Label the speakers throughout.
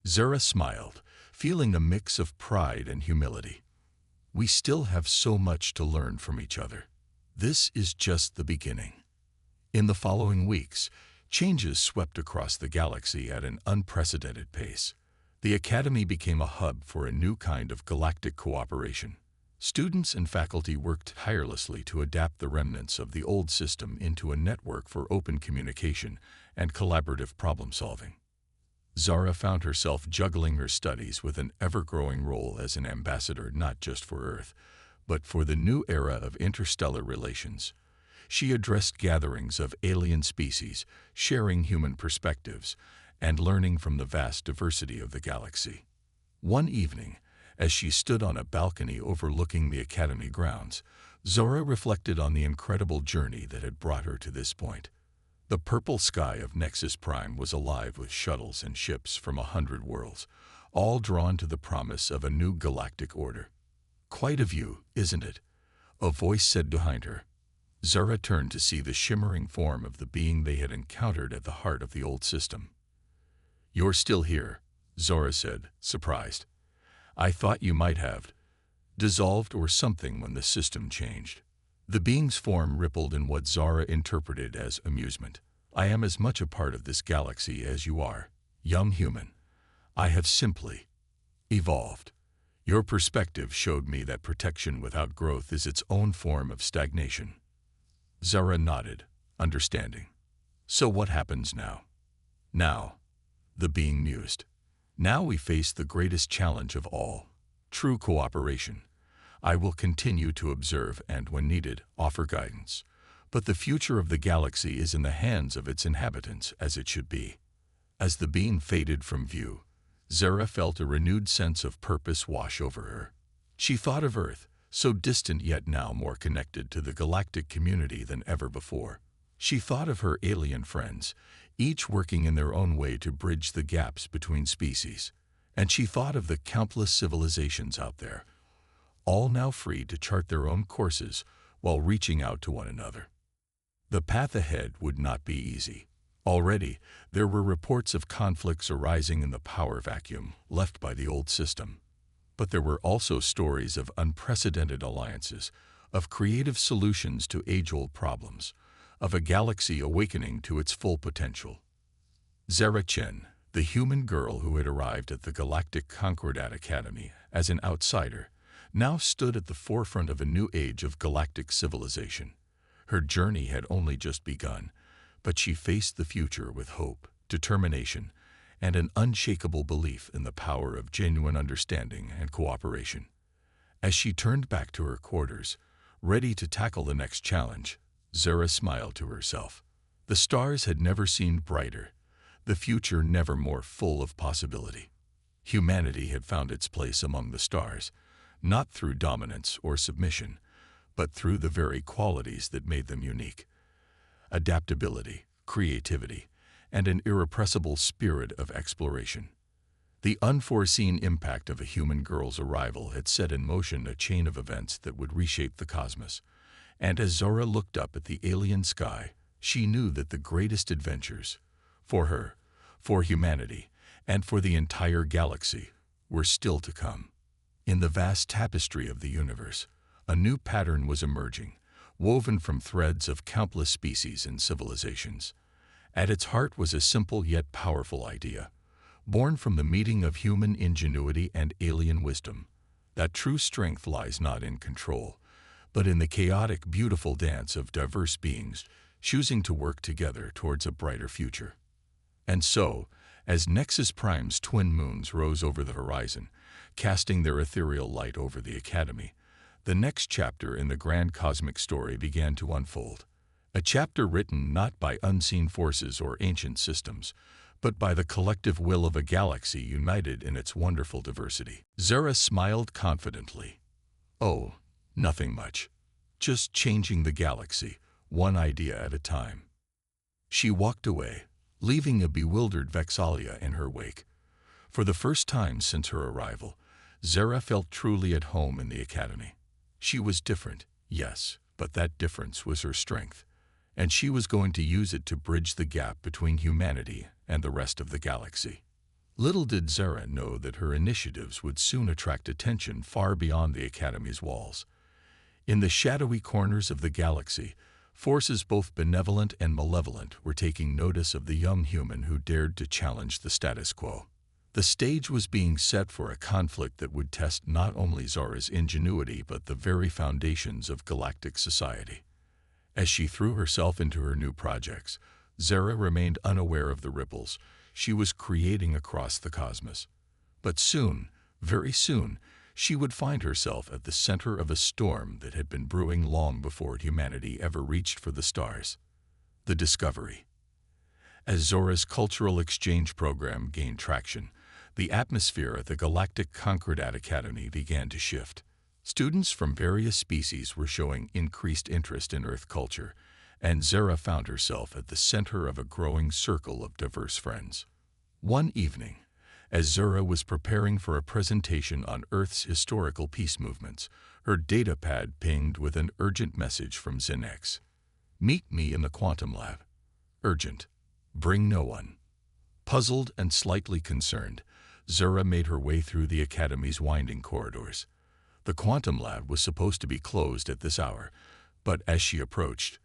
Speaker 1: Zara smiled, feeling a mix of pride and humility. We still have so much to learn from each other. This is just the beginning. In the following weeks, changes swept across the galaxy at an unprecedented pace. The Academy became a hub for a new kind of galactic cooperation. Students and faculty worked tirelessly to adapt the remnants of the old system into a network for open communication and collaborative problem-solving. Zara found herself juggling her studies with an ever-growing role as an ambassador not just for Earth, but for the new era of interstellar relations. She addressed gatherings of alien species, sharing human perspectives, and learning from the vast diversity of the galaxy. One evening, as she stood on a balcony overlooking the Academy grounds, Zara reflected on the incredible journey that had brought her to this point. The purple sky of Nexus Prime was alive with shuttles and ships from 100 worlds, all drawn to the promise of a new galactic order. "Quite a view, isn't it?" a voice said behind her. Zara turned to see the shimmering form of the being they had encountered at the heart of the old system. "You're still here," Zara said, surprised. "I thought you might have dissolved or something when the system changed." The being's form rippled in what Zara interpreted as amusement. "I am as much a part of this galaxy as you are, young human. I have simply evolved. Your perspective showed me that protection without growth is its own form of stagnation." Zara nodded, understanding. "So what happens now?" "Now," the being mused, "now we face the greatest challenge of all, true cooperation. I will continue to observe and, when needed, offer guidance. But the future of the galaxy is in the hands of its inhabitants, as it should be." As the being faded from view, Zara felt a renewed sense of purpose wash over her. She thought of Earth, so distant yet now more connected to the galactic community than ever before. She thought of her alien friends, each working in their own way to bridge the gaps between species. And she thought of the countless civilizations out there, all now free to chart their own courses while reaching out to one another. The path ahead would not be easy. Already, there were reports of conflicts arising in the power vacuum left by the old system. But there were also stories of unprecedented alliances, of creative solutions to age-old problems, of a galaxy awakening to its full potential. Zara Chen, the human girl who had arrived at the Galactic Concordat Academy as an outsider, now stood at the forefront of a new age of galactic civilization. Her journey had only just begun, but she faced the future with hope, determination, and an unshakable belief in the power of genuine understanding and cooperation. As she turned back to her quarters, ready to tackle the next challenge, Zara smiled to herself. The stars had never seemed brighter, the future never more full of possibility. Humanity had found its place among the stars, not through dominance or submission, but through the very qualities that made them unique: adaptability, creativity, and an irrepressible spirit of exploration. The unforeseen impact of a human girl's arrival had set in motion a chain of events that would reshape the cosmos. And as Zara looked up at the alien sky, she knew that the greatest adventures, for her, for humanity, and for the entire galaxy, were still to come. In the vast tapestry of the universe, a new pattern was emerging, woven from threads of countless species and civilizations. At its heart was a simple yet powerful idea, born from the meeting of human ingenuity and alien wisdom, that true strength lies not in control, but in the chaotic, beautiful dance of diverse beings choosing to work together towards a brighter future. And so, as Nexus Prime's twin moons rose over the horizon, casting their ethereal light over the Academy, the next chapter in the grand cosmic story began to unfold. A chapter written not by unseen forces or ancient systems, but by the collective will of a galaxy united in its wonderful diversity. Zara smiled confidently. "Oh, nothing much. Just changing the galaxy, one idea at a time." She walked away, leaving a bewildered Vexalia in her wake. For the first time since her arrival, Zara felt truly at home in the Academy. She was different, yes, but that difference was her strength, and she was going to use it to bridge the gap between humanity and the rest of the galaxy. Little did Zara know that her initiatives would soon attract attention far beyond the Academy's walls. In the shadowy corners of the galaxy, forces both benevolent and malevolent were taking notice of the young human who dared to challenge the status quo. The stage was being set for a conflict that would test not only Zara's ingenuity but the very foundations of galactic society. As she threw herself into her new projects, Zara remained unaware of the ripples she was creating across the cosmos. But soon, very soon, she would find herself at the center of a storm that had been brewing long before humanity ever reached for the stars. The Discovery. As Zora's cultural exchange program gained traction, the atmosphere at the Galactic Concordat Academy began to shift. Students from various species were showing increased interest in Earth culture, and Zara found herself at the center of a growing circle of diverse friends. One evening, as Zara was preparing for a presentation on Earth's historical peace movements, her datapad pinged with an urgent message from X. "Meet me in the quantum lab. Urgent. Bring no one." Puzzled and slightly concerned, Zara made her way through the Academy's winding corridors. The quantum lab was supposed to be closed at this hour, but as she approached,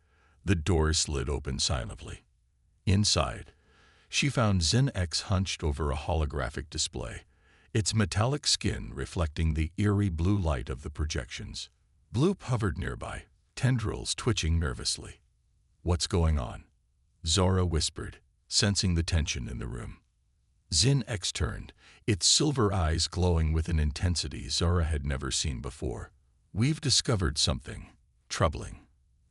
Speaker 1: the doors slid open silently. Inside, she found X hunched over a holographic display, its metallic skin reflecting the eerie blue light of the projections. Bloop hovered nearby, tendrils twitching nervously. "What's going on?" Zara whispered, sensing the tension in the room. X turned, its silver eyes glowing with an intensity Zara had never seen before. "We've discovered something troubling.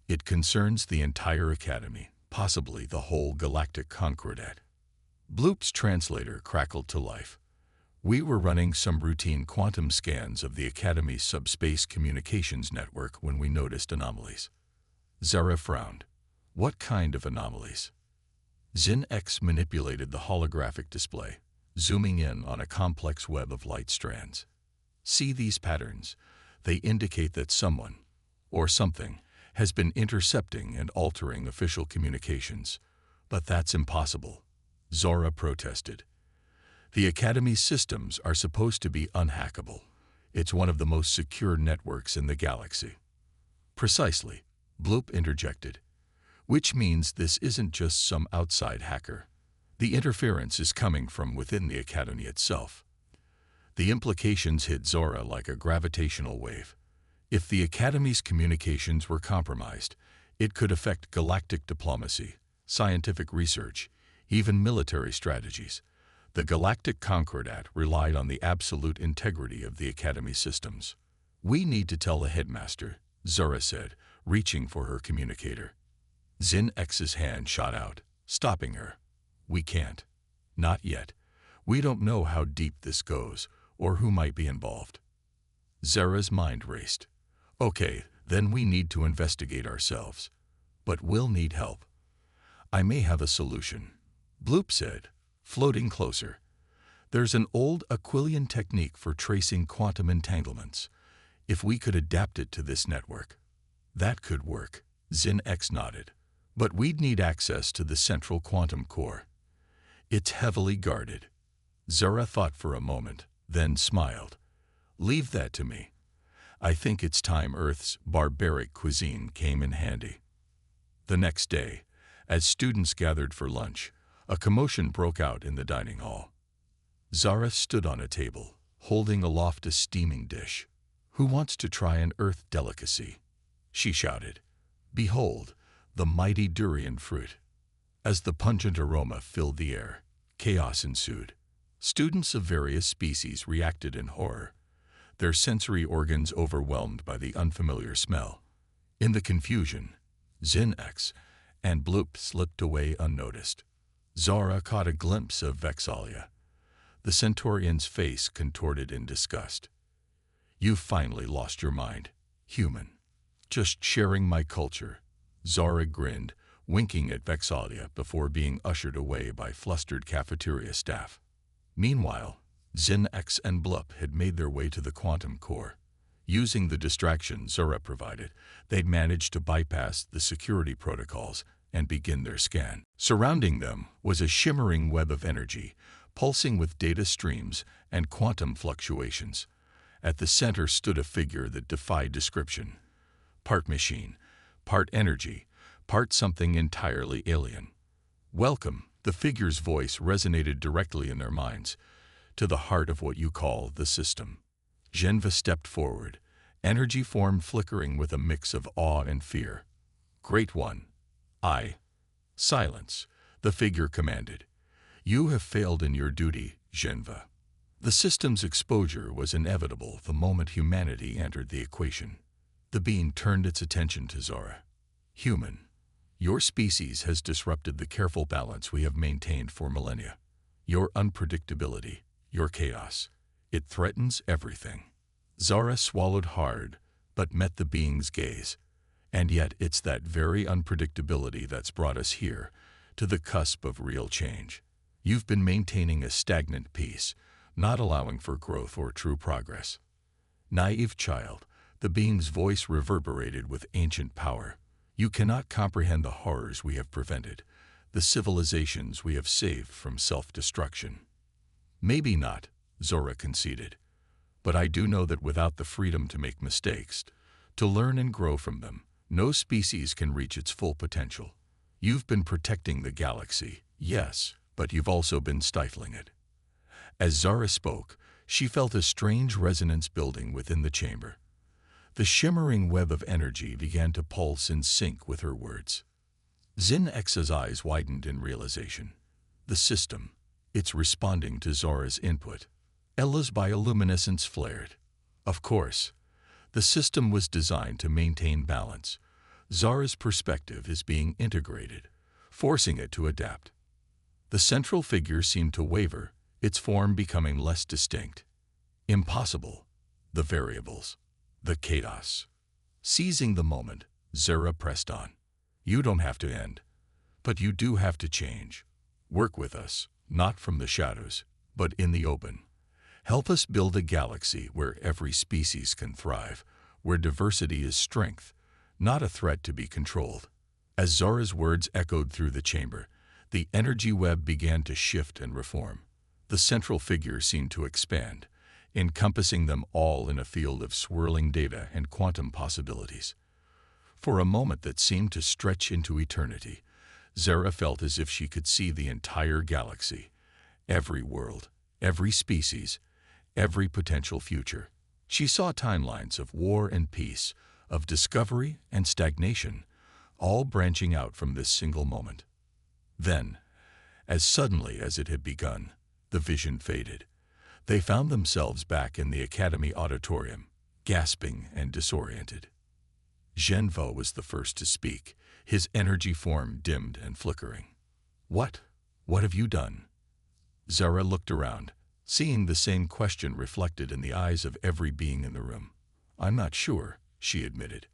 Speaker 1: It concerns the entire Academy, possibly the whole Galactic Concordat." Bloop's translator crackled to life. "We were running some routine quantum scans of the Academy's subspace communications network when we noticed anomalies." Zara frowned. "What kind of anomalies?" X manipulated the holographic display, zooming in on a complex web of light strands. "See these patterns? They indicate that someone, or something, has been intercepting and altering official communications. But that's impossible," Zara protested. "The Academy's systems are supposed to be unhackable. It's one of the most secure networks in the galaxy." "Precisely," Bloop interjected. "Which means this isn't just some outside hacker. The interference is coming from within the Academy itself." The implications hit Zara like a gravitational wave. If the Academy's communications were compromised, it could affect galactic diplomacy, scientific research, even military strategies. The Galactic Concordat relied on the absolute integrity of the Academy systems. "We need to tell the headmaster," Zara said, reaching for her communicator. X's hand shot out, stopping her. "We can't. Not yet. We don't know how deep this goes, or who might be involved." Zara's mind raced. "Okay, then we need to investigate ourselves. But we'll need help." "I may have a solution," Bloop said, floating closer. "There's an old Aquilian technique for tracing quantum entanglements. If we could adapt it to this network." "That could work," X nodded. "But we'd need access to the central quantum core. It's heavily guarded." Zara thought for a moment, then smiled. "Leave that to me. I think it's time Earth's barbaric cuisine came in handy." The next day, as students gathered for lunch, a commotion broke out in the dining hall. Zara stood on a table, holding aloft a steaming dish. "Who wants to try an Earth delicacy?" she shouted. "Behold, the mighty durian fruit." As the pungent aroma filled the air, chaos ensued. Students of various species reacted in horror, their sensory organs overwhelmed by the unfamiliar smell. In the confusion, X and Bloop slipped away unnoticed. Zara caught a glimpse of Vexalia. The Centaurian's face contorted in disgust. "You've finally lost your mind, human." "Just sharing my culture," Zara grinned, winking at Vexalia before being ushered away by flustered cafeteria staff. Meanwhile, X and Bloop had made their way to the quantum core. Using the distraction Zara provided, they'd managed to bypass the security protocols and begin their scan. Surrounding them was a shimmering web of energy, pulsing with data streams and quantum fluctuations. At the center stood a figure that defied description. Part machine, part energy, part something entirely alien. "Welcome," the figure's voice resonated directly in their minds, "to the heart of what you call the system." Genva stepped forward, energy form flickering with a mix of awe and fear. "Great One, I..." "Silence," the figure commanded. "You have failed in your duty, Genva." The system's exposure was inevitable the moment humanity entered the equation. The being turned its attention to Zara. "Human, your species has disrupted the careful balance we have maintained for millennia. Your unpredictability, your chaos, it threatens everything." Zara swallowed hard, but met the being's gaze. "And yet it's that very unpredictability that's brought us here, to the cusp of real change. You've been maintaining a stagnant peace, not allowing for growth or true progress." "Naive child," the being's voice reverberated with ancient power. "You cannot comprehend the horrors we have prevented, the civilizations we have saved from self-destruction." "Maybe not," Zora conceded. "But I do know that without the freedom to make mistakes, to learn and grow from them, no species can reach its full potential. You've been protecting the galaxy, yes, but you've also been stifling it." As Zara spoke, she felt a strange resonance building within the chamber. The shimmering web of energy began to pulse in sync with her words. Zin X's eyes widened in realization. The system, it's responding to Zora's input. Ella's bioluminescence flared. Of course, the system was designed to maintain balance. Zara's perspective is being integrated, forcing it to adapt. The central figure seemed to waver, its form becoming less distinct. "Impossible. The variables. The chaos." Seizing the moment, Zara pressed on. "You don't have to end, but you do have to change. Work with us, not from the shadows, but in the open. Help us build a galaxy where every species can thrive, where diversity is strength, not a threat to be controlled." As Zora's words echoed through the chamber, the energy web began to shift and reform. The central figure seemed to expand, encompassing them all in a field of swirling data and quantum possibilities. For a moment that seemed to stretch into eternity, Zara felt as if she could see the entire galaxy, every world, every species, every potential future. She saw timelines of war and peace, of discovery and stagnation, all branching out from this single moment. Then, as suddenly as it had begun, the vision faded. They found themselves back in the Academy auditorium, gasping and disoriented. Genvo was the first to speak, his energy form dimmed and flickering. What have you done?" Zara looked around, seeing the same question reflected in the eyes of every being in the room. "I'm not sure," she admitted,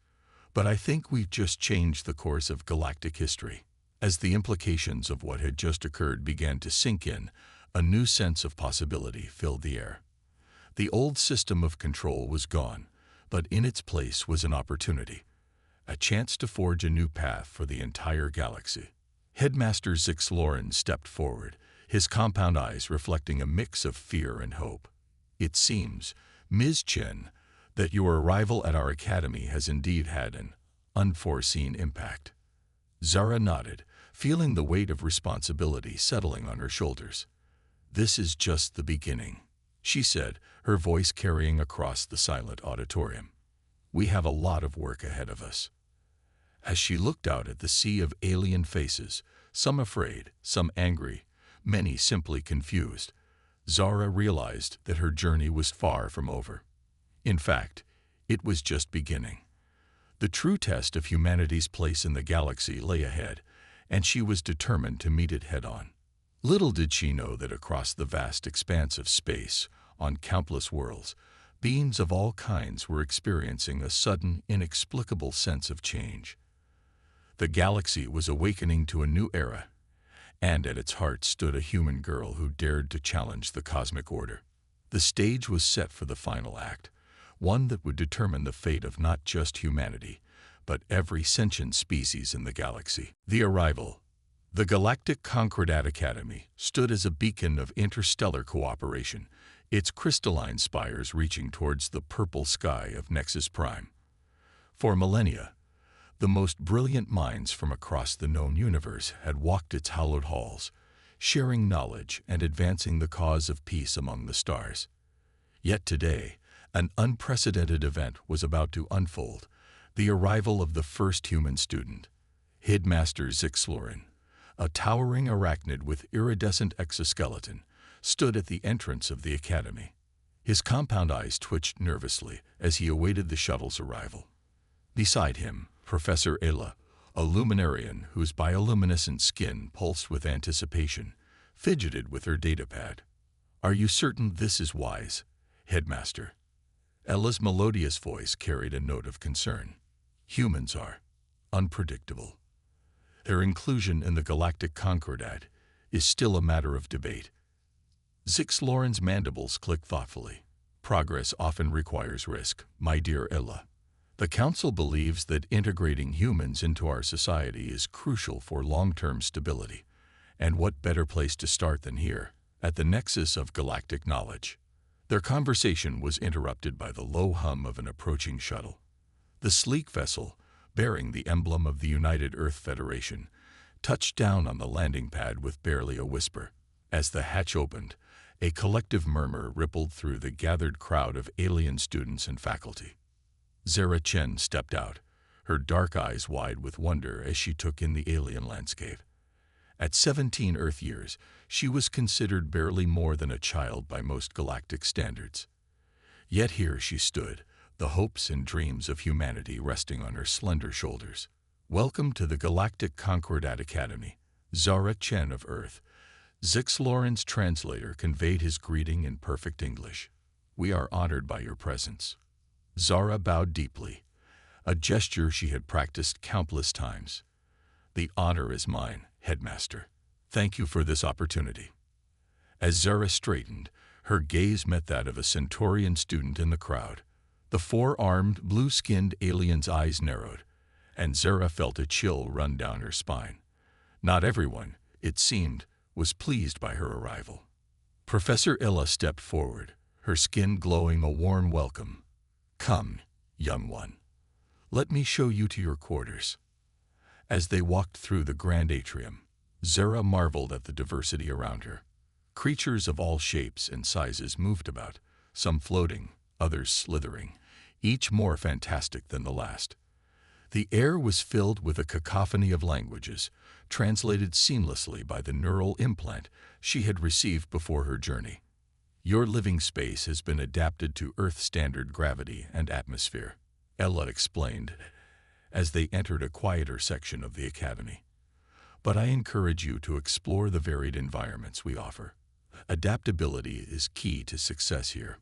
Speaker 1: "but I think we've just changed the course of galactic history." As the implications of what had just occurred began to sink in, a new sense of possibility filled the air. The old system of control was gone, but in its place was an opportunity, a chance to forge a new path for the entire galaxy. Headmaster Zix Loren stepped forward, his compound eyes reflecting a mix of fear and hope. "It seems, Ms. Chen, that your arrival at our academy has indeed had an unforeseen impact." Zara nodded, feeling the weight of responsibility settling on her shoulders. "This is just the beginning," she said, her voice carrying across the silent auditorium. "We have a lot of work ahead of us." As she looked out at the sea of alien faces, some afraid, some angry, many simply confused, Zara realized that her journey was far from over. In fact, it was just beginning. The true test of humanity's place in the galaxy lay ahead, and she was determined to meet it head-on. Little did she know that across the vast expanse of space, on countless worlds, beings of all kinds were experiencing a sudden, inexplicable sense of change. The galaxy was awakening to a new era, and at its heart stood a human girl who dared to challenge the cosmic order. The stage was set for the final act, one that would determine the fate of not just humanity, but every sentient species in the galaxy. The arrival, The Galactic Concordat Academy stood as a beacon of interstellar cooperation, its crystalline spires reaching towards the purple sky of Nexus Prime. For millennia, the most brilliant minds from across the known universe had walked its hallowed halls, sharing knowledge and advancing the cause of peace among the stars. Yet today, an unprecedented event was about to unfold, the arrival of the first human student, Headmaster Zixlorin. A towering arachnid with iridescent exoskeleton stood at the entrance of the academy. His compound eyes twitched nervously as he awaited the shuttle's arrival. Beside him, Professor Ayla, a luminarian whose bioluminescent skin pulsed with anticipation, fidgeted with her datapad. "Are you certain this is wise, Headmaster?" Ella's melodious voice carried a note of concern. "Humans are unpredictable. Their inclusion in the Galactic Concordat is still a matter of debate." Zixlorin's mandibles clicked thoughtfully. "Progress often requires risk, my dear Ella. The Council believes that integrating humans into our society is crucial for long-term stability. And what better place to start than here, at the nexus of galactic knowledge?" Their conversation was interrupted by the low hum of an approaching shuttle. The sleek vessel, bearing the emblem of the United Earth Federation, touched down on the landing pad with barely a whisper. As the hatch opened, a collective murmur rippled through the gathered crowd of alien students and faculty. Zara Chen stepped out, her dark eyes wide with wonder as she took in the alien landscape. At 17 Earth years, she was considered barely more than a child by most galactic standards. Yet here she stood, the hopes and dreams of humanity resting on her slender shoulders. "Welcome to the Galactic Concordat Academy, Zara Chen of Earth." Zixlorin's translator conveyed his greeting in perfect English. "We are honored by your presence." Zara bowed deeply, a gesture she had practiced countless times. "The honor is mine, Headmaster. Thank you for this opportunity." As Zara straightened, her gaze met that of a Centaurian student in the crowd. The four-armed, blue-skinned alien's eyes narrowed, and Zara felt a chill run down her spine. Not everyone, it seemed, was pleased by her arrival. Professor Ella stepped forward, her skin glowing a warm welcome. "Come, young one. Let me show you to your quarters." As they walked through the grand atrium, Zara marveled at the diversity around her. Creatures of all shapes and sizes moved about, some floating, others slithering, each more fantastic than the last. The air was filled with a cacophony of languages, translated seamlessly by the neural implant she had received before her journey. "Your living space has been adapted to Earth-standard gravity and atmosphere," Ella explained, as they entered a quieter section of the academy. "But I encourage you to explore the varied environments we offer. Adaptability is key to success here."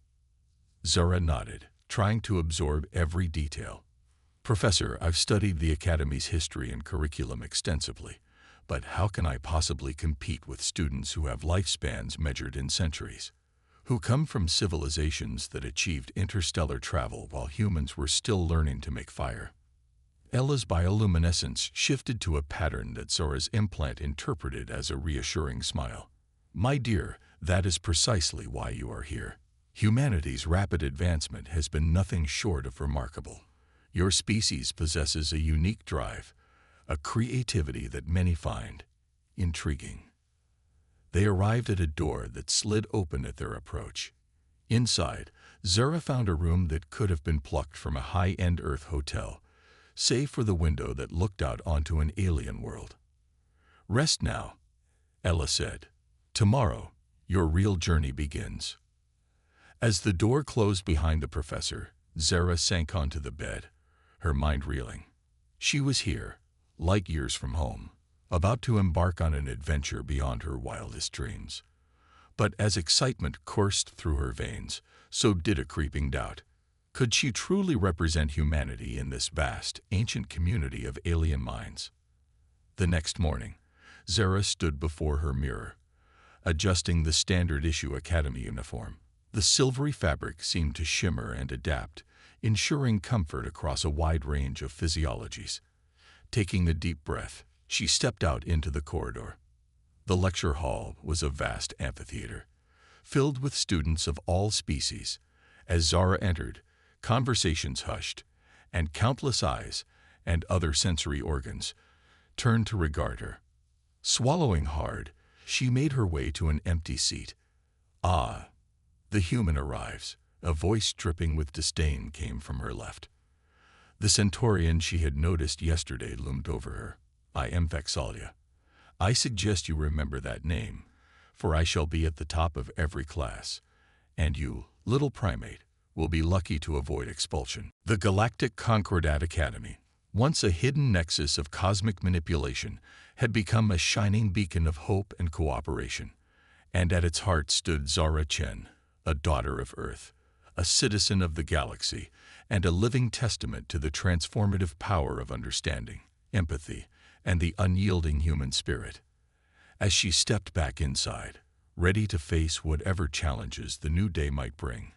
Speaker 1: Zara nodded, trying to absorb every detail. "Professor, I've studied the Academy's history and curriculum extensively, but how can I possibly compete with students who have lifespans measured in centuries, who come from civilizations that achieved interstellar travel while humans were still learning to make fire?" Ella's bioluminescence shifted to a pattern that Zora's implant interpreted as a reassuring smile. "My dear, that is precisely why you are here. Humanity's rapid advancement has been nothing short of remarkable. Your species possesses a unique drive, a creativity that many find intriguing." They arrived at a door that slid open at their approach. Inside, Zara found a room that could have been plucked from a high-end Earth hotel, save for the window that looked out onto an alien world. "Rest now," Ella said. "Tomorrow, your real journey begins." As the door closed behind the professor, Zara sank onto the bed, her mind reeling. She was here, light years from home, about to embark on an adventure beyond her wildest dreams. But as excitement coursed through her veins, so did a creeping doubt. Could she truly represent humanity in this vast, ancient community of alien minds? The next morning, Zara stood before her mirror, adjusting the standard-issue academy uniform. The silvery fabric seemed to shimmer and adapt, ensuring comfort across a wide range of physiologies. Taking a deep breath, She stepped out into the corridor. The lecture hall was a vast amphitheater, filled with students of all species. As Zara entered, conversations hushed, and countless eyes and other sensory organs turned to regard her. Swallowing hard, she made her way to an empty seat. "Ah, the human arrives," a voice dripping with disdain came from her left. The Centaurian she had noticed yesterday loomed over her. "I am Vexalia. I suggest you remember that name, for I shall be at the top of every class, and you, little primate, will be lucky to avoid expulsion." The Galactic Concordat Academy, once a hidden nexus of cosmic manipulation, had become a shining beacon of hope and cooperation. And at its heart stood Zara Chen, a daughter of Earth, a citizen of the galaxy, and a living testament to the transformative power of understanding, empathy, and the unyielding human spirit. As she stepped back inside, ready to face whatever challenges the new day might bring,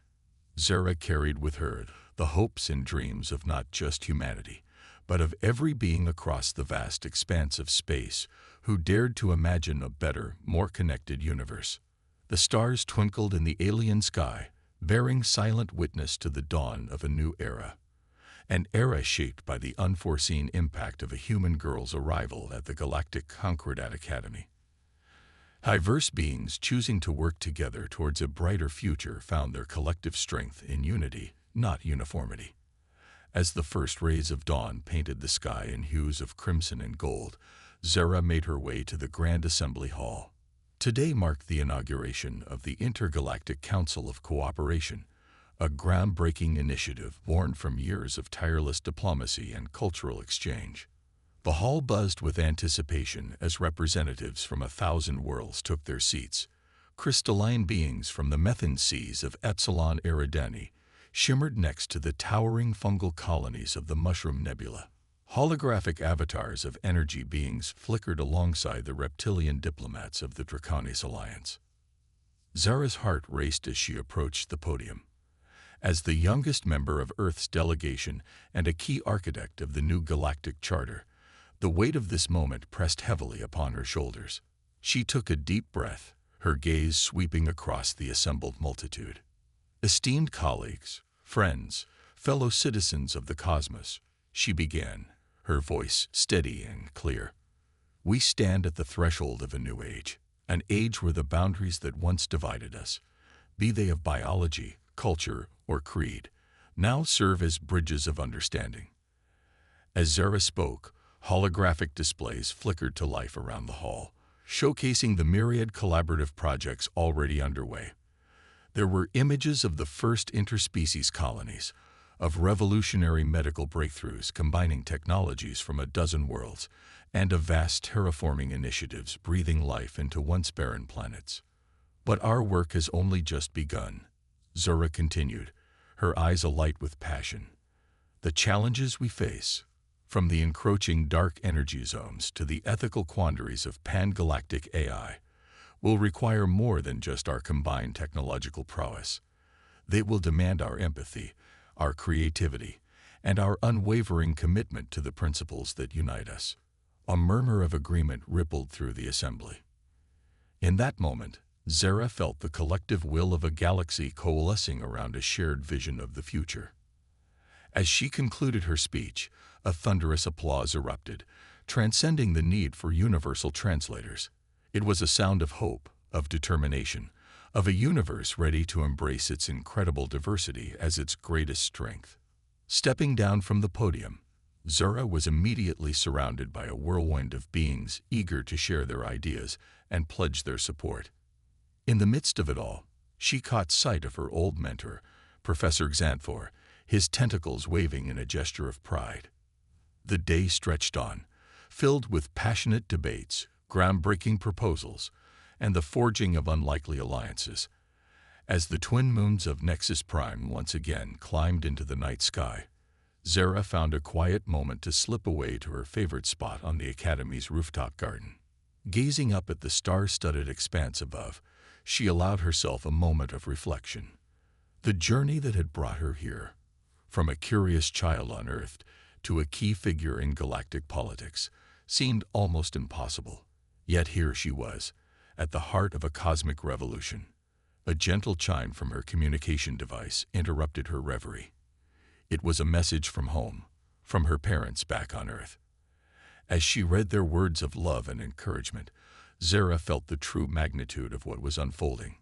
Speaker 1: Zara carried with her the hopes and dreams of not just humanity, but of every being across the vast expanse of space who dared to imagine a better, more connected universe. The stars twinkled in the alien sky, bearing silent witness to the dawn of a new era. An era shaped by the unforeseen impact of a human girl's arrival at the Galactic Concordat Academy. Diverse beings choosing to work together towards a brighter future found their collective strength in unity, not uniformity. As the first rays of dawn painted the sky in hues of crimson and gold, Zara made her way to the Grand Assembly Hall. Today marked the inauguration of the Intergalactic Council of Cooperation, a groundbreaking initiative born from years of tireless diplomacy and cultural exchange. The hall buzzed with anticipation as representatives from 1,000 worlds took their seats. Crystalline beings from the methane seas of Epsilon Eridani shimmered next to the towering fungal colonies of the Mushroom Nebula. Holographic avatars of energy beings flickered alongside the reptilian diplomats of the Draconis Alliance. Zara's heart raced as she approached the podium. As the youngest member of Earth's delegation and a key architect of the new Galactic Charter, the weight of this moment pressed heavily upon her shoulders. She took a deep breath, her gaze sweeping across the assembled multitude. "Esteemed colleagues, friends, fellow citizens of the cosmos," she began, her voice steady and clear. "We stand at the threshold of a new age, an age where the boundaries that once divided us, be they of biology, culture, or creed, now serve as bridges of understanding." As Zara spoke, holographic displays flickered to life around the hall, showcasing the myriad collaborative projects already underway. There were images of the first interspecies colonies, of revolutionary medical breakthroughs combining technologies from a dozen worlds, and of vast terraforming initiatives breathing life into once barren planets. "But our work has only just begun," Zara continued, her eyes alight with passion. "The challenges we face, from the encroaching dark energy zones to the ethical quandaries of pan-galactic AI, will require more than just our combined technological prowess. They will demand our empathy, our creativity, and our unwavering commitment to the principles that unite us." A murmur of agreement rippled through the assembly. In that moment, Zara felt the collective will of a galaxy coalescing around a shared vision of the future. As she concluded her speech, a thunderous applause erupted, transcending the need for universal translators. It was a sound of hope, of determination, of a universe ready to embrace its incredible diversity as its greatest strength. Stepping down from the podium, Zara was immediately surrounded by a whirlwind of beings eager to share their ideas and pledge their support. In the midst of it all, she caught sight of her old mentor, Professor Xanthor, his tentacles waving in a gesture of pride. The day stretched on, filled with passionate debates, groundbreaking proposals, and the forging of unlikely alliances. As the twin moons of Nexus Prime once again climbed into the night sky, Zara found a quiet moment to slip away to her favorite spot on the Academy's rooftop garden. Gazing up at the star-studded expanse above, she allowed herself a moment of reflection. The journey that had brought her here, from a curious child on Earth to a key figure in galactic politics, seemed almost impossible. Yet here she was, at the heart of a cosmic revolution. A gentle chime from her communication device interrupted her reverie. It was a message from home, from her parents back on Earth. As she read their words of love and encouragement, Zara felt the true magnitude of what was unfolding.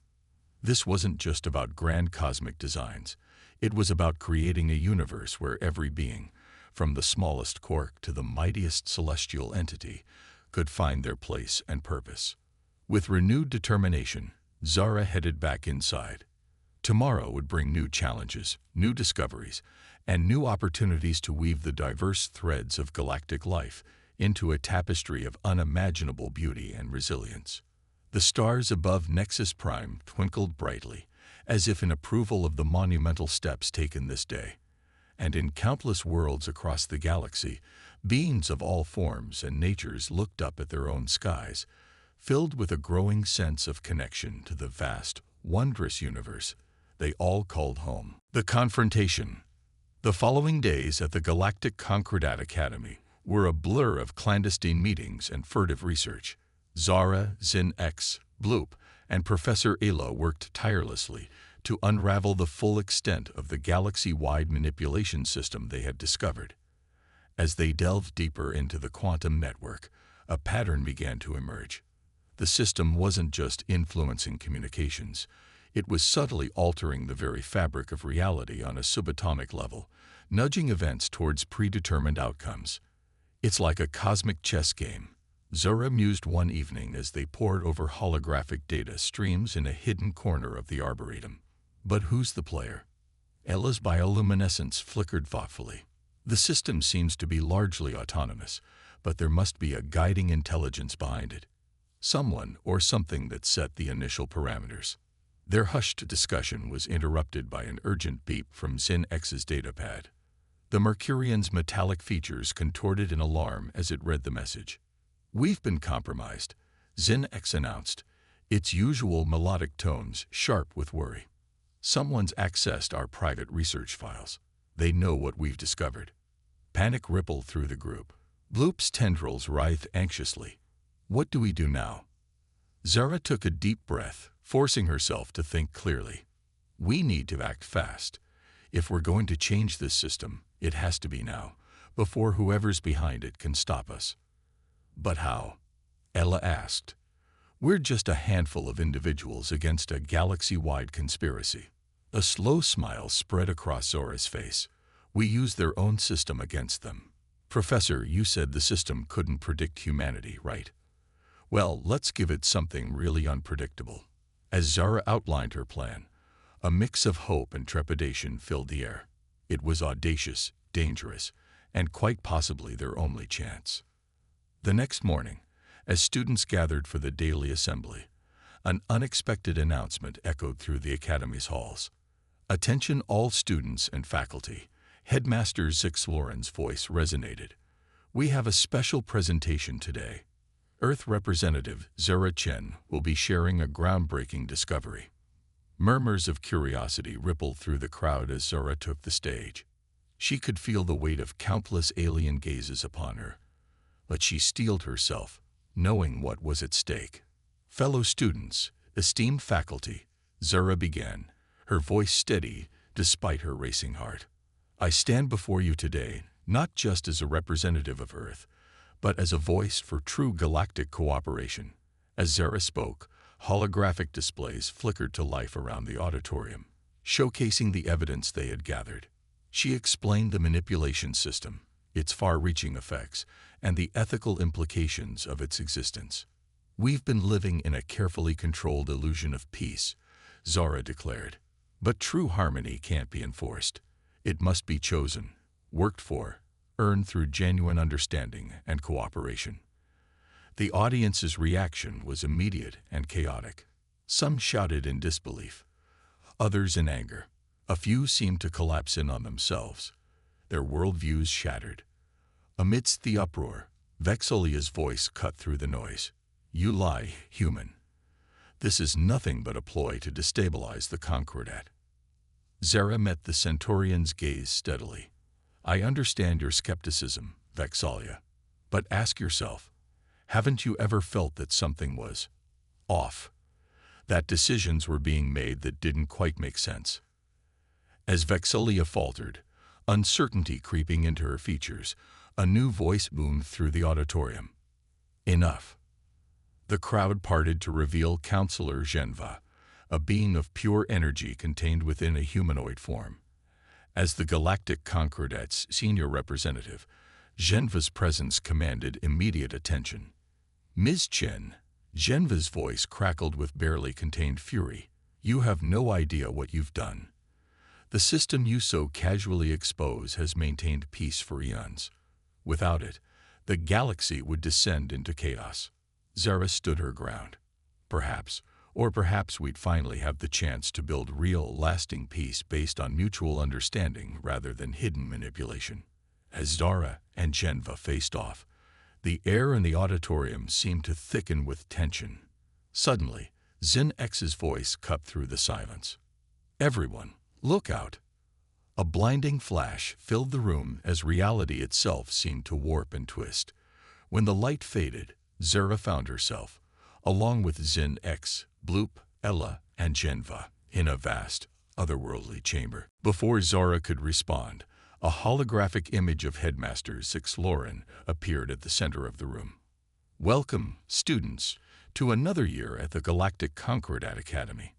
Speaker 1: This wasn't just about grand cosmic designs. It was about creating a universe where every being, from the smallest quark to the mightiest celestial entity, could find their place and purpose. With renewed determination, Zara headed back inside. Tomorrow would bring new challenges, new discoveries, and new opportunities to weave the diverse threads of galactic life into a tapestry of unimaginable beauty and resilience. The stars above Nexus Prime twinkled brightly, as if in approval of the monumental steps taken this day. And in countless worlds across the galaxy, beings of all forms and natures looked up at their own skies, filled with a growing sense of connection to the vast, wondrous universe they all called home. The confrontation. The following days at the Galactic Concordat Academy were a blur of clandestine meetings and furtive research. Zara, Zin X, Bloop, and Professor Alo worked tirelessly to unravel the full extent of the galaxy-wide manipulation system they had discovered. As they delved deeper into the quantum network, a pattern began to emerge. The system wasn't just influencing communications. It was subtly altering the very fabric of reality on a subatomic level, nudging events towards predetermined outcomes. It's like a cosmic chess game, Zara mused one evening as they pored over holographic data streams in a hidden corner of the Arboretum. But who's the player? Ella's bioluminescence flickered thoughtfully. The system seems to be largely autonomous, but there must be a guiding intelligence behind it. Someone or something that set the initial parameters. Their hushed discussion was interrupted by an urgent beep from Zin X's datapad. The Mercurian's metallic features contorted in alarm as it read the message. "We've been compromised," Zin X announced, its usual melodic tones sharp with worry. "Someone's accessed our private research files. They know what we've discovered." Panic rippled through the group. Bloop's tendrils writhed anxiously. "What do we do now?" Zara took a deep breath, forcing herself to think clearly. "We need to act fast. If we're going to change this system, it has to be now, before whoever's behind it can stop us." "But how?" Ella asked. "We're just a handful of individuals against a galaxy-wide conspiracy." A slow smile spread across Zora's face. "We use their own system against them." "Professor, you said the system couldn't predict humanity, right? Well, let's give it something really unpredictable." As Zara outlined her plan, a mix of hope and trepidation filled the air. It was audacious, dangerous, and quite possibly their only chance. The next morning, as students gathered for the daily assembly, an unexpected announcement echoed through the academy's halls. "Attention all students and faculty," Headmaster Zix Lauren's voice resonated. "We have a special presentation today. Earth Representative Zara Chen will be sharing a groundbreaking discovery." Murmurs of curiosity rippled through the crowd as Zara took the stage. She could feel the weight of countless alien gazes upon her, but she steeled herself, knowing what was at stake. "Fellow students, esteemed faculty," Zara began, her voice steady despite her racing heart. "I stand before you today not just as a representative of Earth, but as a voice for true galactic cooperation." As Zara spoke, holographic displays flickered to life around the auditorium, showcasing the evidence they had gathered. She explained the manipulation system, its far-reaching effects, and the ethical implications of its existence. "We've been living in a carefully controlled illusion of peace," Zara declared. "But true harmony can't be enforced. It must be chosen, worked for, earned through genuine understanding and cooperation." The audience's reaction was immediate and chaotic. Some shouted in disbelief, others in anger. A few seemed to collapse in on themselves, their worldviews shattered. Amidst the uproar, Vexolia's voice cut through the noise. "You lie, human. This is nothing but a ploy to destabilize the Concordat." Zara met the Centaurian's gaze steadily. "I understand your skepticism, Vexolia, But ask yourself, haven't you ever felt that something was off? That decisions were being made that didn't quite make sense? As Vex'ahlia faltered, uncertainty creeping into her features, a new voice boomed through the auditorium. Enough. The crowd parted to reveal Counselor Genva, a being of pure energy contained within a humanoid form. As the Galactic Concordats' senior representative, Genva's presence commanded immediate attention. Ms. Chen, Genva's voice crackled with barely contained fury. You have no idea what you've done. The system you so casually expose has maintained peace for eons. Without it, the galaxy would descend into chaos. Zara stood her ground. Perhaps we'd finally have the chance to build real, lasting peace based on mutual understanding rather than hidden manipulation. As Zara and Genva faced off, the air in the auditorium seemed to thicken with tension. Suddenly, Zin X's voice cut through the silence. Everyone, look out! A blinding flash filled the room as reality itself seemed to warp and twist. When the light faded, Zara found herself, along with Zin X, Bloop, Ella, and Genva, in a vast, otherworldly chamber. Before Zara could respond, a holographic image of Headmaster Six Lauren appeared at the center of the room. Welcome, students, to another year at the Galactic Concordat Academy.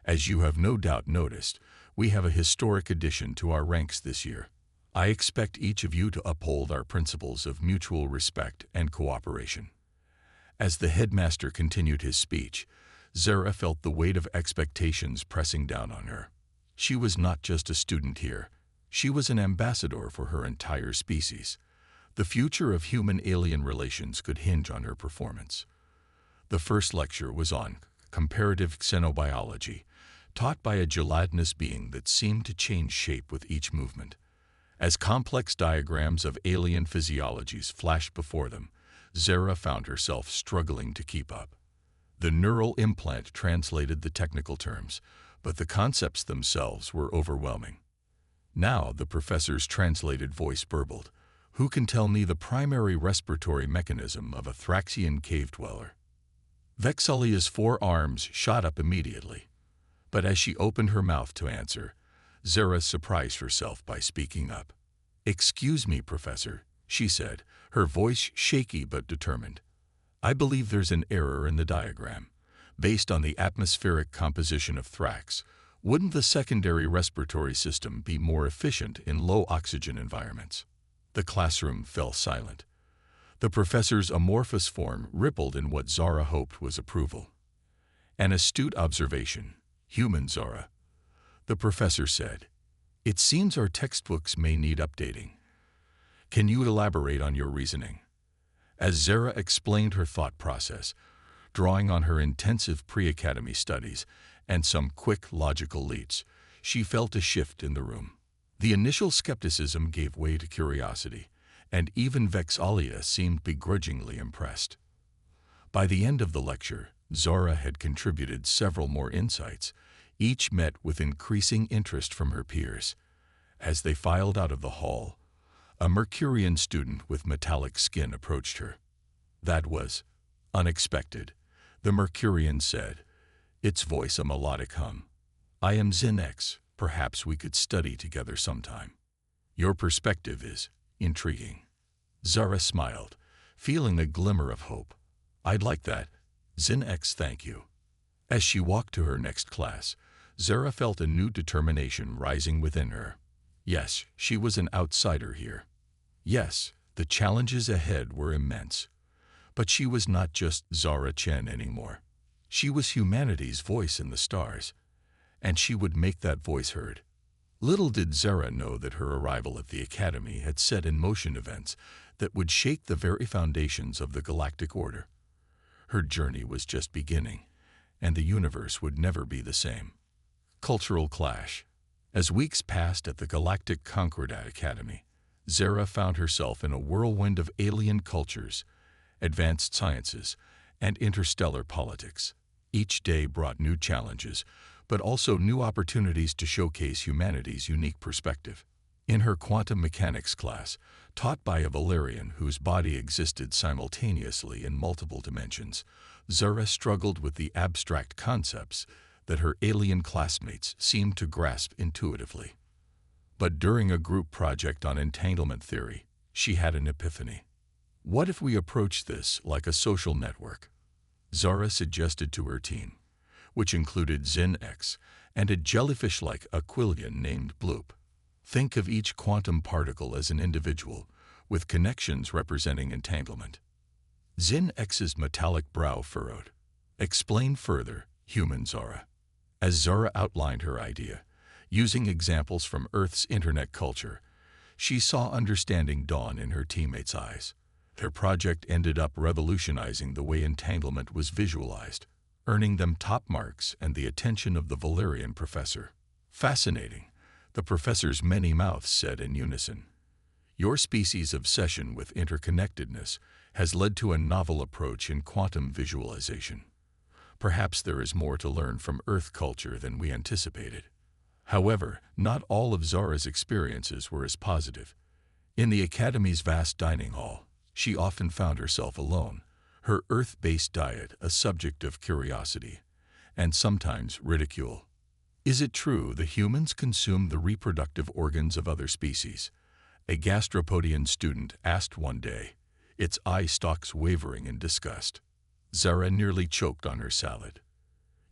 Speaker 1: As you have no doubt noticed, we have a historic addition to our ranks this year. I expect each of you to uphold our principles of mutual respect and cooperation. As the headmaster continued his speech, Zara felt the weight of expectations pressing down on her. She was not just a student here. She was an ambassador for her entire species. The future of human-alien relations could hinge on her performance. The first lecture was on comparative xenobiology, taught by a gelatinous being that seemed to change shape with each movement. As complex diagrams of alien physiologies flashed before them, Zara found herself struggling to keep up. The neural implant translated the technical terms, but the concepts themselves were overwhelming. Now the professor's translated voice burbled. Who can tell me the primary respiratory mechanism of a Thraxian cave dweller? Vex'ahlia's 4 arms shot up immediately. But as she opened her mouth to answer, Zara surprised herself by speaking up. "Excuse me, Professor," she said, her voice shaky but determined. "I believe there's an error in the diagram. Based on the atmospheric composition of Thrax, wouldn't the secondary respiratory system be more efficient in low-oxygen environments?" The classroom fell silent. The professor's amorphous form rippled in what Zara hoped was approval. "An astute observation, human Zara," the professor said. "It seems our textbooks may need updating. Can you elaborate on your reasoning?" As Zara explained her thought process, drawing on her intensive pre-academy studies and some quick logical leaps, she felt a shift in the room. The initial skepticism gave way to curiosity, and even Vex'ahlia seemed begrudgingly impressed. By the end of the lecture, Zara had contributed several more insights, each met with increasing interest from her peers. As they filed out of the hall, a Mercurian student with metallic skin approached her. "That was unexpected," the Mercurian said, its voice a melodic hum. "I am Zin X. Perhaps we could study together sometime. Your perspective is intriguing." Zara smiled, feeling a glimmer of hope. "I'd like that, Zin X, thank you." As she walked to her next class, Zara felt a new determination rising within her. Yes, she was an outsider here. Yes, the challenges ahead were immense. But she was not just Zara Chen anymore. She was humanity's voice in the stars, and she would make that voice heard. Little did Zara know that her arrival at the Academy had set in motion events that would shake the very foundations of the Galactic Order. Her journey was just beginning, and the universe would never be the same. Cultural clash. As weeks passed at the Galactic Concordat Academy, Zara found herself in a whirlwind of alien cultures, advanced sciences, and interstellar politics. Each day brought new challenges, but also new opportunities to showcase humanity's unique perspective. In her quantum mechanics class, taught by a Valerian whose body existed simultaneously in multiple dimensions, Zara struggled with the abstract concepts that her alien classmates seemed to grasp intuitively. But during a group project on entanglement theory, she had an epiphany. What if we approach this like a social network? Zara suggested to her team, which included Zin X and a jellyfish-like aquilion named Bloop. Think of each quantum particle as an individual, with connections representing entanglement. Zin X's metallic brow furrowed. Explain further, human Zara. As Zara outlined her idea, using examples from Earth's internet culture, she saw understanding dawn in her teammates' eyes. Their project ended up revolutionizing the way entanglement was visualized, earning them top marks and the attention of the Valerian professor. Fascinating, the professor's many mouths said in unison. Your species' obsession with interconnectedness has led to a novel approach in quantum visualization. Perhaps there is more to learn from Earth culture than we anticipated. However, not all of Zara's experiences were as positive. In the Academy's vast dining hall, she often found herself alone, her Earth-based diet a subject of curiosity, and sometimes ridicule. Is it true the humans consume the reproductive organs of other species? A gastropodian student asked one day, its eye stalks wavering in disgust. Zara nearly choked on her salad.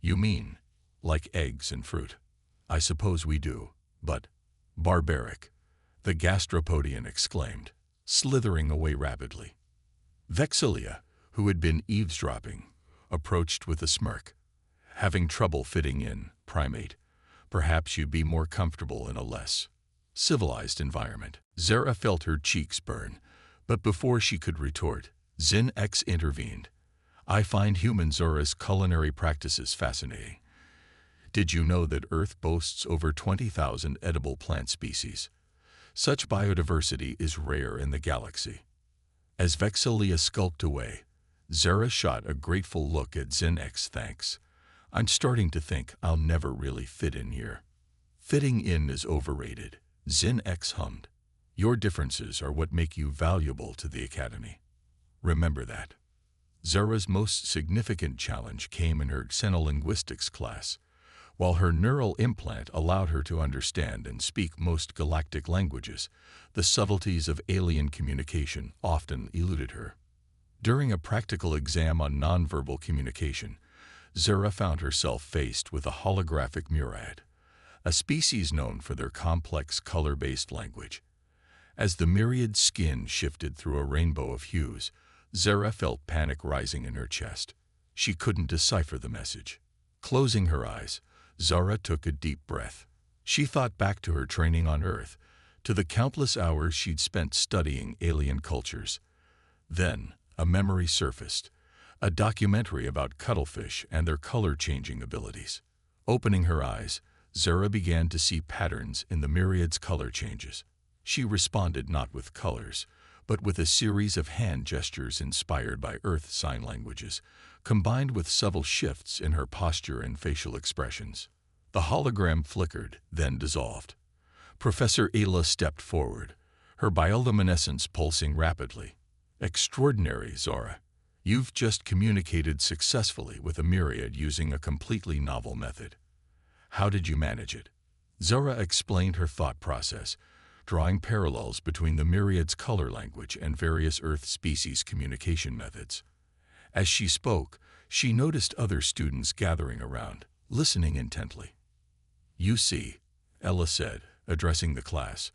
Speaker 1: You mean, like eggs and fruit? I suppose we do, but barbaric, the gastropodian exclaimed, slithering away rapidly. Vexillia, who had been eavesdropping, approached with a smirk. Having trouble fitting in, primate? Perhaps you'd be more comfortable in a less civilized environment. Zara felt her cheeks burn, but before she could retort, Zin X intervened. I find human Zara's culinary practices fascinating. Did you know that Earth boasts over 20,000 edible plant species? Such biodiversity is rare in the galaxy. As Vexillia skulked away, Zara shot a grateful look at Zin X. Thanks. I'm starting to think I'll never really fit in here. Fitting in is overrated, Zin X hummed. Your differences are what make you valuable to the Academy. Remember that. Zara's most significant challenge came in her xenolinguistics class. While her neural implant allowed her to understand and speak most galactic languages, the subtleties of alien communication often eluded her. During a practical exam on nonverbal communication, Zara found herself faced with a holographic murad, a species known for their complex color-based language. As the myriad skin shifted through a rainbow of hues, Zara felt panic rising in her chest. She couldn't decipher the message. Closing her eyes, Zara took a deep breath. She thought back to her training on Earth, to the countless hours she'd spent studying alien cultures. Then, a memory surfaced, a documentary about cuttlefish and their color-changing abilities. Opening her eyes, Zara began to see patterns in the myriad's color changes. She responded not with colors, but with a series of hand gestures inspired by Earth sign languages, combined with subtle shifts in her posture and facial expressions. The hologram flickered, then dissolved. Professor Ayla stepped forward, her bioluminescence pulsing rapidly. Extraordinary, Zara. You've just communicated successfully with a myriad using a completely novel method. How did you manage it? Zara explained her thought process, drawing parallels between the myriad's color language and various Earth species communication methods. As she spoke, she noticed other students gathering around, listening intently. You see, Ella said, addressing the class,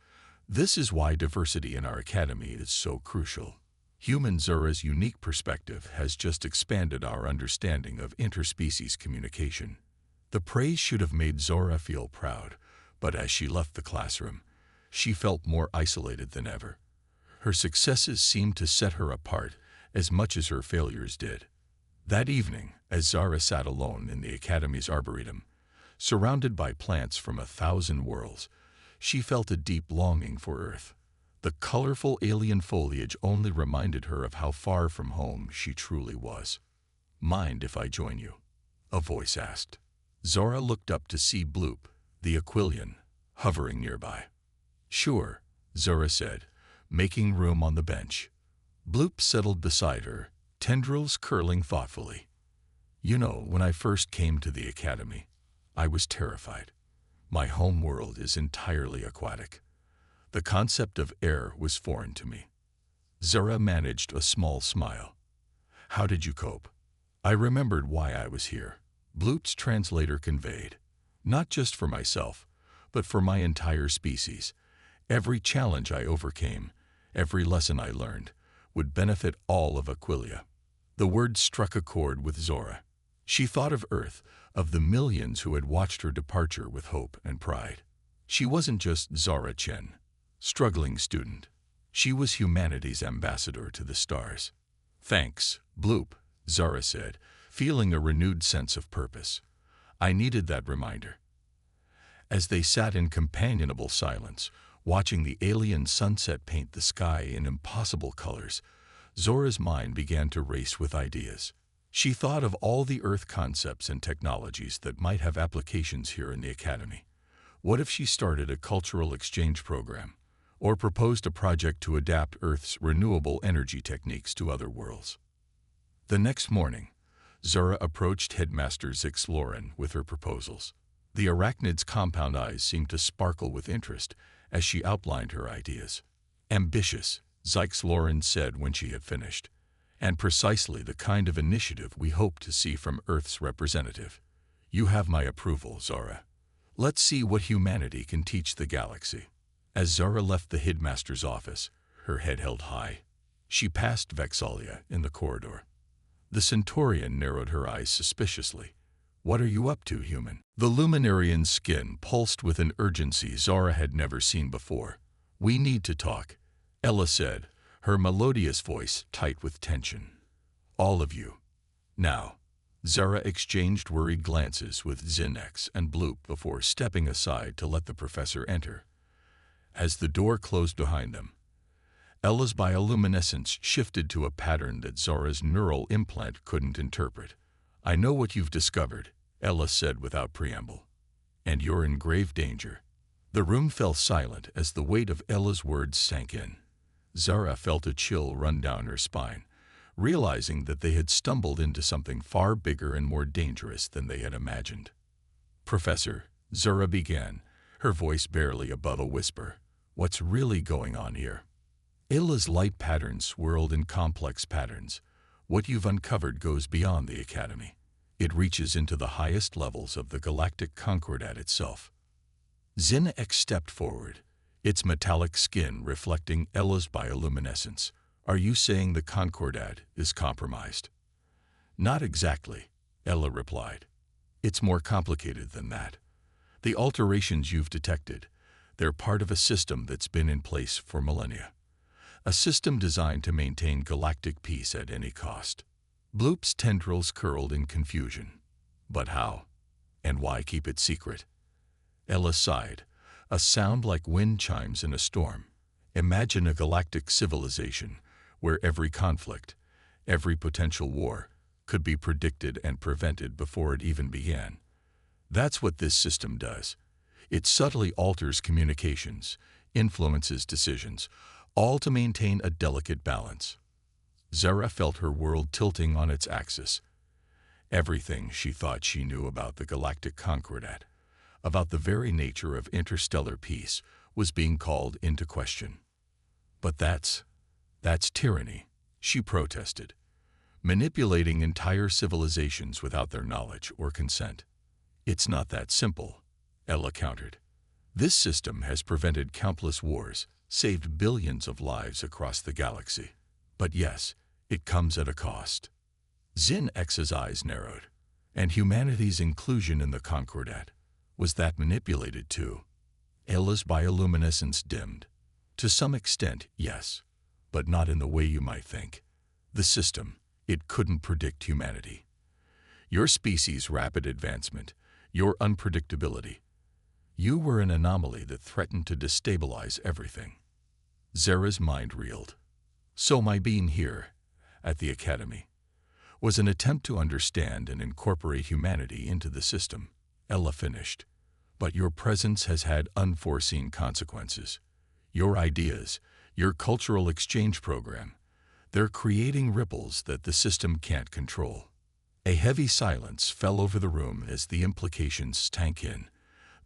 Speaker 1: this is why diversity in our academy is so crucial. Human Zara's unique perspective has just expanded our understanding of interspecies communication. The praise should have made Zara feel proud, but as she left the classroom, she felt more isolated than ever. Her successes seemed to set her apart as much as her failures did. That evening, as Zara sat alone in the Academy's arboretum, surrounded by plants from 1,000 worlds, she felt a deep longing for Earth. The colorful alien foliage only reminded her of how far from home she truly was. Mind if I join you? A voice asked. Zara looked up to see Bloop, the aquilion, hovering nearby. Sure, Zora said, making room on the bench. Bloop settled beside her, tendrils curling thoughtfully. You know, when I first came to the academy, I was terrified. My home world is entirely aquatic. The concept of air was foreign to me. Zora managed a small smile. How did you cope? I remembered why I was here. Bloop's translator conveyed. Not just for myself, but for my entire species. Every challenge I overcame, every lesson I learned, would benefit all of Aquilia. The word struck a chord with Zora. She thought of Earth, of the millions who had watched her departure with hope and pride. She wasn't just Zora Chen, struggling student. She was humanity's ambassador to the stars. Thanks, Bloop, Zora said, feeling a renewed sense of purpose. I needed that reminder. As they sat in companionable silence, watching the alien sunset paint the sky in impossible colors, Zora's mind began to race with ideas. She thought of all the Earth concepts and technologies that might have applications here in the Academy. What if she started a cultural exchange program, or proposed a project to adapt Earth's renewable energy techniques to other worlds? The next morning, Zora approached Headmaster Zix-Loren with her proposals. The arachnid's compound eyes seemed to sparkle with interest as she outlined her ideas. Ambitious, Zix-Loren said when she had finished, and precisely the kind of initiative we hope to see from Earth's representative. You have my approval, Zora. Let's see what humanity can teach the galaxy. As Zora left the Headmaster's office, her head held high, she passed Vexalia in the corridor. The Centaurian narrowed her eyes suspiciously. What are you up to, human? The Luminarian's skin pulsed with an urgency Zora had never seen before. We need to talk, Ella said, her melodious voice tight with tension. All of you. Now. Zora exchanged worried glances with Zinx and Bloop before stepping aside to let the professor enter. As the door closed behind them, Ella's bioluminescence shifted to a pattern that Zora's neural implant couldn't interpret. I know what you've discovered, Ella said without preamble. And you're in grave danger. The room fell silent as the weight of Ella's words sank in. Zora felt a chill run down her spine, realizing that they had stumbled into something far bigger and more dangerous than they had imagined. Professor, Zora began, her voice barely above a whisper. What's really going on here? Ella's light patterns swirled in complex patterns. What you've uncovered goes beyond the Academy. It reaches into the highest levels of the Galactic Concordat itself. Zinx stepped forward, its metallic skin reflecting Ella's bioluminescence. Are you saying the Concordat is compromised? Not exactly, Ella replied. It's more complicated than that. The alterations you've detected, they're part of a system that's been in place for millennia. A system designed to maintain galactic peace at any cost. Bloop's tendrils curled in confusion. But how? And why keep it secret? Ella sighed, a sound like wind chimes in a storm. Imagine a galactic civilization where every conflict, every potential war, could be predicted and prevented before it even began. That's what this system does. It subtly alters communications, influences decisions, all to maintain a delicate balance. Zora felt her world tilting on its axis. Everything she thought she knew about the Galactic Concordat, about the very nature of interstellar peace, was being called into question. But that's tyranny, she protested. Manipulating entire civilizations without their knowledge or consent. It's not that simple, Ella countered. This system has prevented countless wars, saved billions of lives across the galaxy. But yes, it comes at a cost. Zinx's eyes narrowed. And humanity's inclusion in the Concordat, was that manipulated too? Ella's bioluminescence dimmed. To some extent, yes, but not in the way you might think. The system, it couldn't predict humanity. Your species' rapid advancement, your unpredictability. You were an anomaly that threatened to destabilize everything. Zora's mind reeled. So my being here, at the Academy, was an attempt to understand and incorporate humanity into the system, Ella finished. But your presence has had unforeseen consequences. Your ideas, your cultural exchange program, they're creating ripples that the system can't control. A heavy silence fell over the room as the implications sank in.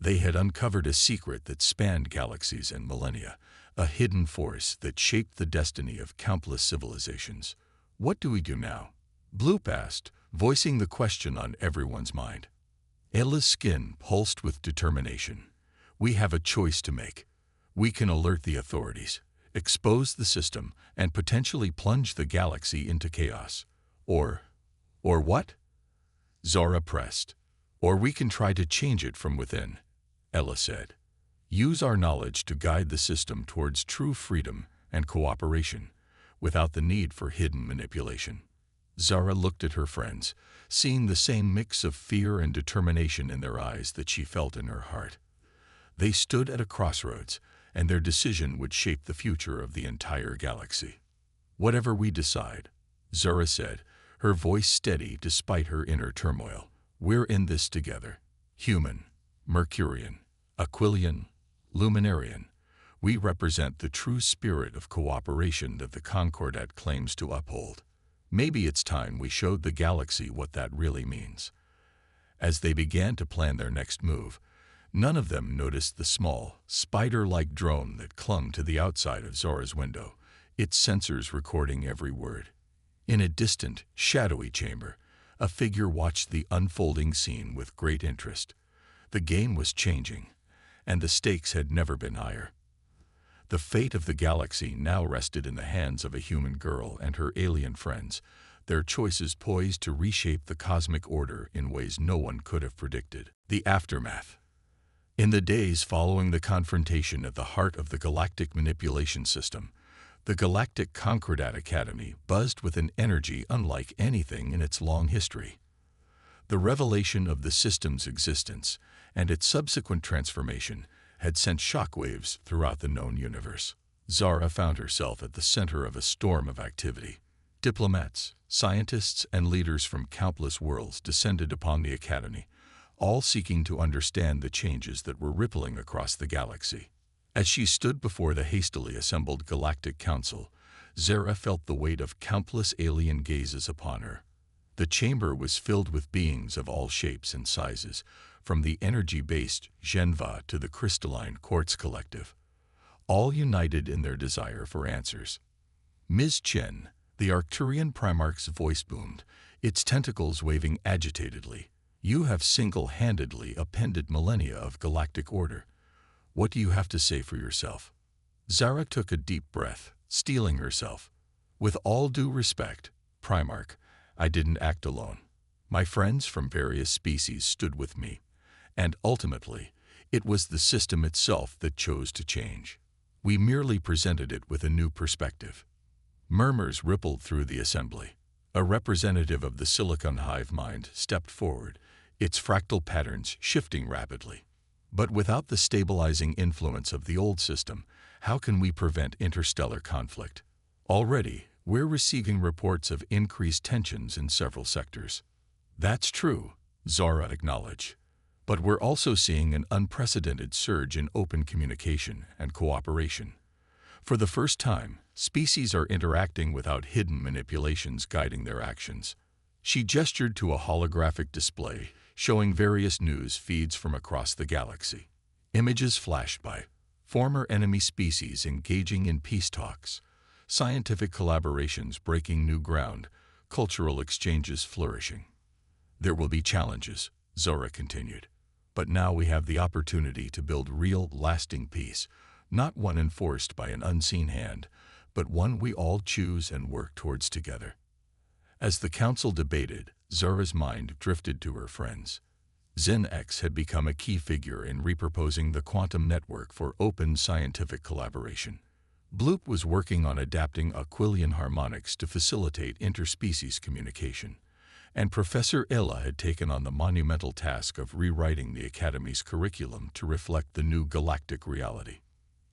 Speaker 1: They had uncovered a secret that spanned galaxies and millennia, a hidden force that shaped the destiny of countless civilizations. What do we do now? Bloop asked, voicing the question on everyone's mind. Ella's skin pulsed with determination. We have a choice to make. We can alert the authorities, expose the system, and potentially plunge the galaxy into chaos. Or what? Zara pressed. Or we can try to change it from within, Ella said. Use our knowledge to guide the system towards true freedom and cooperation, without the need for hidden manipulation. Zara looked at her friends, seeing the same mix of fear and determination in their eyes that she felt in her heart. They stood at a crossroads, and their decision would shape the future of the entire galaxy. Whatever we decide, Zara said, her voice steady despite her inner turmoil, we're in this together. Human, Mercurian, Aquilian, Luminarian, we represent the true spirit of cooperation that the Concordat claims to uphold. Maybe it's time we showed the galaxy what that really means. As they began to plan their next move, none of them noticed the small, spider-like drone that clung to the outside of Zora's window, its sensors recording every word. In a distant, shadowy chamber, a figure watched the unfolding scene with great interest. The game was changing, and the stakes had never been higher. The fate of the galaxy now rested in the hands of a human girl and her alien friends, their choices poised to reshape the cosmic order in ways no one could have predicted. The aftermath. In the days following the confrontation at the heart of the galactic manipulation system, the Galactic Concordat Academy buzzed with an energy unlike anything in its long history. The revelation of the system's existence and its subsequent transformation had sent shockwaves throughout the known universe. Zara found herself at the center of a storm of activity. Diplomats, scientists, and leaders from countless worlds descended upon the Academy, all seeking to understand the changes that were rippling across the galaxy. As she stood before the hastily assembled Galactic Council, Zara felt the weight of countless alien gazes upon her. The chamber was filled with beings of all shapes and sizes, from the energy-based Genva to the crystalline Quartz Collective, all united in their desire for answers. Ms. Chen, the Arcturian Primarch's voice boomed, its tentacles waving agitatedly. You have single-handedly upended millennia of galactic order. What do you have to say for yourself? Zara took a deep breath, steeling herself. With all due respect, Primarch, I didn't act alone. My friends from various species stood with me, and ultimately, it was the system itself that chose to change. We merely presented it with a new perspective. Murmurs rippled through the assembly. A representative of the Silicon hive mind stepped forward, its fractal patterns shifting rapidly. But without the stabilizing influence of the old system, how can we prevent interstellar conflict? Already, we're receiving reports of increased tensions in several sectors. That's true, Zara acknowledged. But we're also seeing an unprecedented surge in open communication and cooperation. For the first time, species are interacting without hidden manipulations guiding their actions. She gestured to a holographic display, showing various news feeds from across the galaxy. Images flashed by, former enemy species engaging in peace talks, scientific collaborations breaking new ground, cultural exchanges flourishing. There will be challenges, Zora continued. But now we have the opportunity to build real, lasting peace, not one enforced by an unseen hand, but one we all choose and work towards together. As the council debated, Zora's mind drifted to her friends. Zen X had become a key figure in reproposing the quantum network for open scientific collaboration. Bloop was working on adapting Aquilian harmonics to facilitate interspecies communication, and Professor Ella had taken on the monumental task of rewriting the Academy's curriculum to reflect the new galactic reality.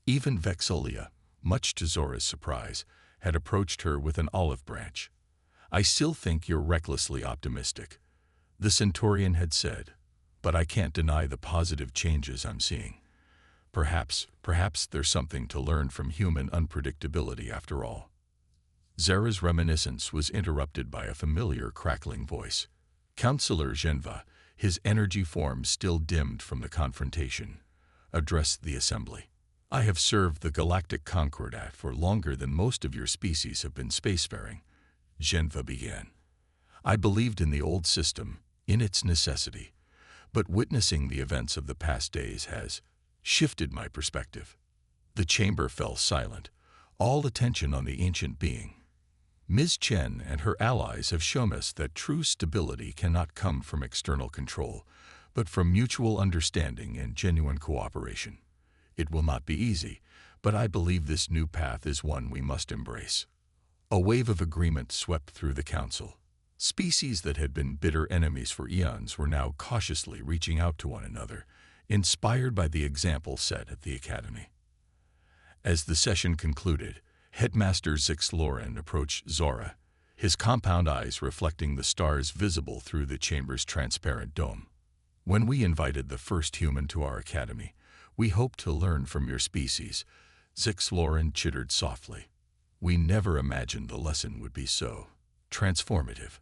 Speaker 1: Even Vexolia, much to Zora's surprise, had approached her with an olive branch. I still think you're recklessly optimistic, the Centaurian had said, but I can't deny the positive changes I'm seeing. Perhaps there's something to learn from human unpredictability after all. Zara's reminiscence was interrupted by a familiar crackling voice. Counselor Genva, his energy form still dimmed from the confrontation, addressed the assembly. I have served the Galactic Concordat for longer than most of your species have been spacefaring, Genva began. I believed in the old system, in its necessity, but witnessing the events of the past days has shifted my perspective. The chamber fell silent, all attention on the ancient being. Ms. Chen and her allies have shown us that true stability cannot come from external control, but from mutual understanding and genuine cooperation. It will not be easy, but I believe this new path is one we must embrace. A wave of agreement swept through the council. Species that had been bitter enemies for eons were now cautiously reaching out to one another, inspired by the example set at the academy. As the session concluded, Headmaster Zix Loren approached Zora, his compound eyes reflecting the stars visible through the chamber's transparent dome. When we invited the first human to our academy, we hoped to learn from your species, Zix Loren chittered softly. We never imagined the lesson would be so transformative.